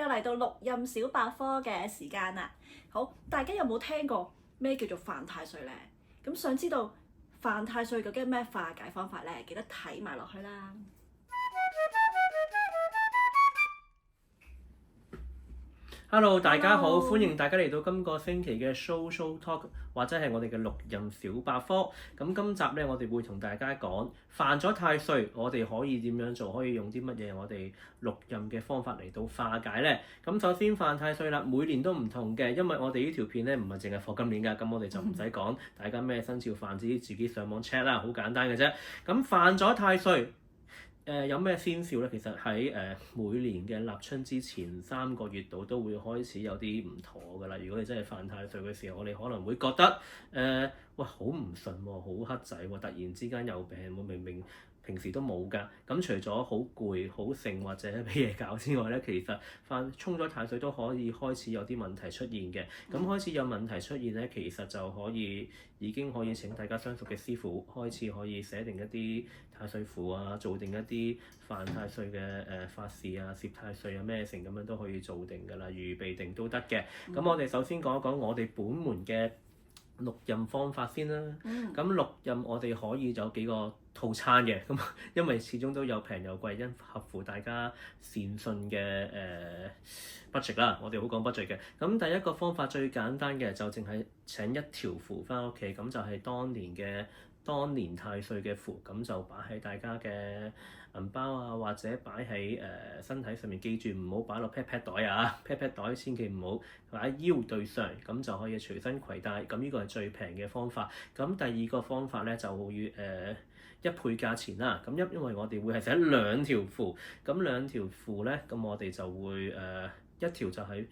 又嚟到錄音小百科嘅時間啦。好，大家有冇聽過咩叫做犯太歲呢？咁想知道犯太歲究竟係咩化解方法呢？記得睇埋落去啦。Hello， 大家好 Hello 歡迎大家嚟到今個星期嘅 Social Talk， 或者係我哋嘅錄音小百科。咁今集呢，我哋會同大家講犯咗太歲，我哋可以點樣做？可以用啲乜嘢我哋錄音嘅方法嚟到化解呢？咁首先犯太歲啦，每年都唔同嘅，因為我哋呢條片呢唔係淨係放今年㗎，咁我哋就唔使講大家咩生肖犯，自己上網 check 啦，好簡單嘅啫。咁犯咗太歲。有咩先兆咧？其實喺每年嘅立春之前3個月度都會開始有啲唔妥㗎啦。如果你真係犯太歲嘅時候，我哋可能會覺得喂好唔順喎，好黑仔喎，突然之間有病喎，明明平時都冇㗎。咁除咗好攰、好盛或者俾嘢搞之外咧，其實沖咗太歲都可以開始有啲問題出現嘅。咁開始有問題出現咧，其實就已經可以請大家相熟嘅師傅開始可以寫定一啲太歲符啊，做定一啲犯太歲嘅法事啊、攝太歲啊咩成咁樣都可以做定㗎啦，預備定都得嘅。咁我哋首先講一講我哋本門嘅錄音方法先啦。咁錄音我哋可以有幾個套餐嘅，咁因為始終都有平有貴，因合乎大家善信嘅budget啦。我哋好講 budget 嘅。咁第一個方法最簡單嘅就淨係請一條符翻屋企，咁就係當年太歲嘅符，咁就擺喺大家嘅銀包啊，或者擺喺身體上面。記住唔好擺落 pat pat 袋啊，pat pat 袋千祈唔好擺喺腰對上，咁就可以隨身攜帶。咁呢個係最平嘅方法。咁第二個方法咧就會一倍價錢啦。咁因為我哋會係寫2條符，咁2條符咧，咁我哋就會一條就係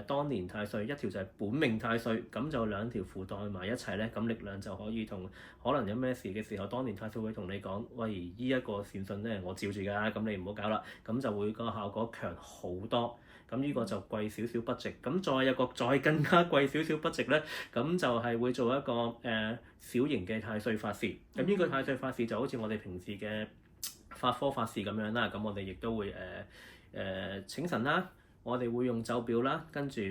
當年太歲，一條就係本命太歲，咁就2條符代埋一齊咧，咁力量就可以同可能有咩事嘅時候，當年太歲會同你講：喂，呢一個善信咧，我照住㗎，咁你唔好搞啦，咁就會個效果強好多。咁呢個就貴少少budget。咁再有個再更加貴少少budget咧，咁就係會做一個小型嘅太歲法事。咁呢個太歲法事就好似我哋平時嘅法科法事咁樣啦。咁我哋亦都會請神啦。我哋會用咒表啦，跟住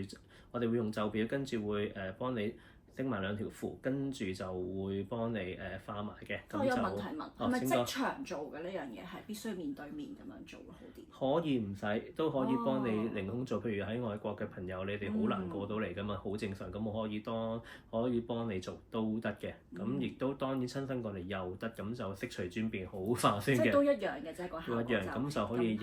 會幫你拎埋2條符，跟住就會幫你化埋嘅。我有問題問，係咪即場做嘅呢樣嘢係必須面對面咁樣做會好啲？可以唔使，都可以幫你凌空做。譬如喺外國嘅朋友，你哋好難過到嚟㗎嘛，好正常。咁我可以幫你做都得嘅。咁亦都當然親身過嚟又得，咁就悉隨尊便，好化先嘅。即係都一樣嘅啫，個效果都一樣，咁就可以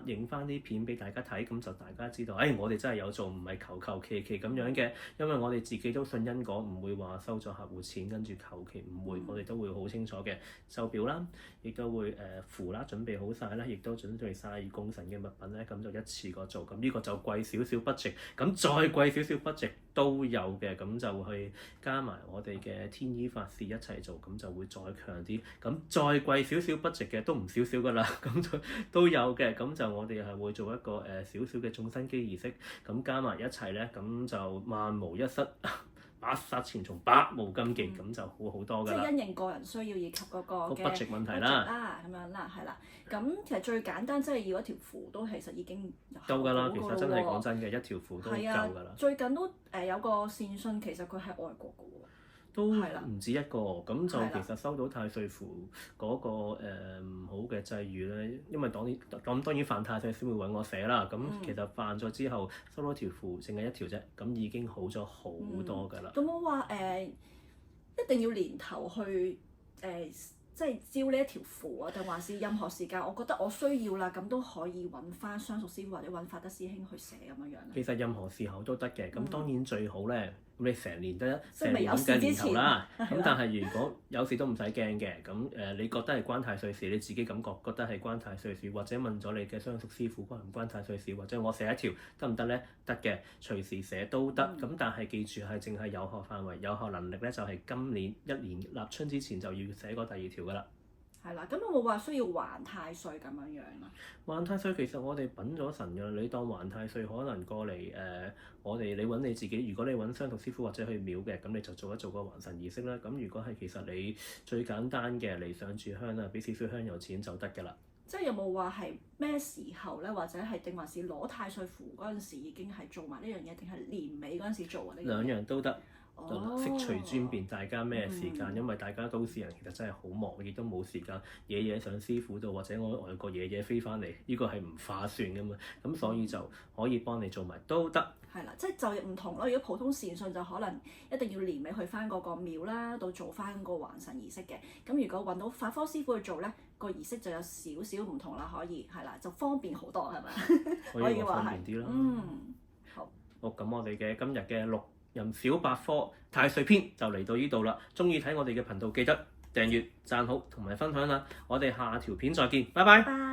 影翻啲片俾大家睇，咁就大家知道，我哋真係有做，唔係求其咁樣嘅。因為我哋自己都信因果，唔會話收咗客戶錢跟住求其，唔會。我哋都會好清楚嘅手錶啦，亦都會符啦，準備好晒啦，亦都準備晒供神嘅物品咧，咁就一次過做。咁呢個就貴少少 budget，咁再貴少少 budget都有嘅，咁就去加埋我哋嘅天醫法事一齊做，咁就會再強啲。咁再貴少少 budget嘅都唔少少㗎啦，咁就都有嘅。咁就我哋係會做一個少少嘅種生基儀式，咁加埋一齊咧，咁就萬無一失。百殺千蟲，百無禁忌，咁就好好多㗎啦。即係因應個人需要以及嗰個嘅 budget 問題啦，咁樣啦，係啦。咁其實最簡單，即係要一條符都其實已經夠㗎啦。其實真係講真嘅，一條符都夠㗎啦。最近都有個善信，其實佢係外國㗎喎。都唔止一個，咁就其實收到太歲符嗰個唔好嘅際遇咧，因為當然犯太歲先會揾我寫啦。咁其實犯咗之後收到條符，淨係1條啫，咁已經好咗好多㗎啦。有冇話一定要年頭去即係招呢一條符啊？定還是任何時間？我覺得我需要啦，咁都可以揾翻相熟師傅或者揾法德師兄去寫咁樣樣。其實任何時候都得嘅，咁當然最好咧。咁你成年得成年咁嘅年頭啦，咁但係如果有事都唔使驚嘅，咁你覺得係關太歲事，你自己感覺得係關太歲事，或者問咗你嘅相熟師傅關唔關太歲事，或者我寫1條得唔得咧？得嘅，隨時寫都得。咁但係記住係淨係有效範圍，有效能力咧就係今年1年立春之前就要寫過第2條㗎啦。係啦，咁有冇話需要還太歲咁樣樣啊？還太歲其實我哋稟咗神㗎啦，你當還太歲可能過嚟你揾你自己，如果你揾相熟師傅或者去廟嘅，咁你就做個還神儀式啦。咁如果係其實你最簡單嘅嚟上柱香啦，俾少少香油錢就得㗎啦。即係有冇話係咩時候咧，或者係定還是攞太歲符嗰陣時已經係做埋呢樣嘢，定係年尾嗰陣時做啊？呢兩樣都得。哦，悉隨尊便，大家咩時間？因為大家都市人其實真係好忙，亦都冇時間夜夜上師傅度，或者我外國夜夜飛翻嚟，呢個係唔划算噶嘛。咁所以就可以幫你做埋都得。係啦，即係就唔同咯。如果普通善信就可能一定要年尾去翻嗰個廟啦，度做翻個還神儀式嘅。咁如果揾到法科師傅去做咧，個儀式就有少少唔同啦，可以係啦，就方便好多係咪？可以話方便啲啦。好。好，咁我哋嘅今日嘅六壬小百科太歲篇就嚟到呢度啦。鍾意睇我哋嘅頻道，記得訂閱、讚好同埋分享啦。我哋下條片再見，拜拜。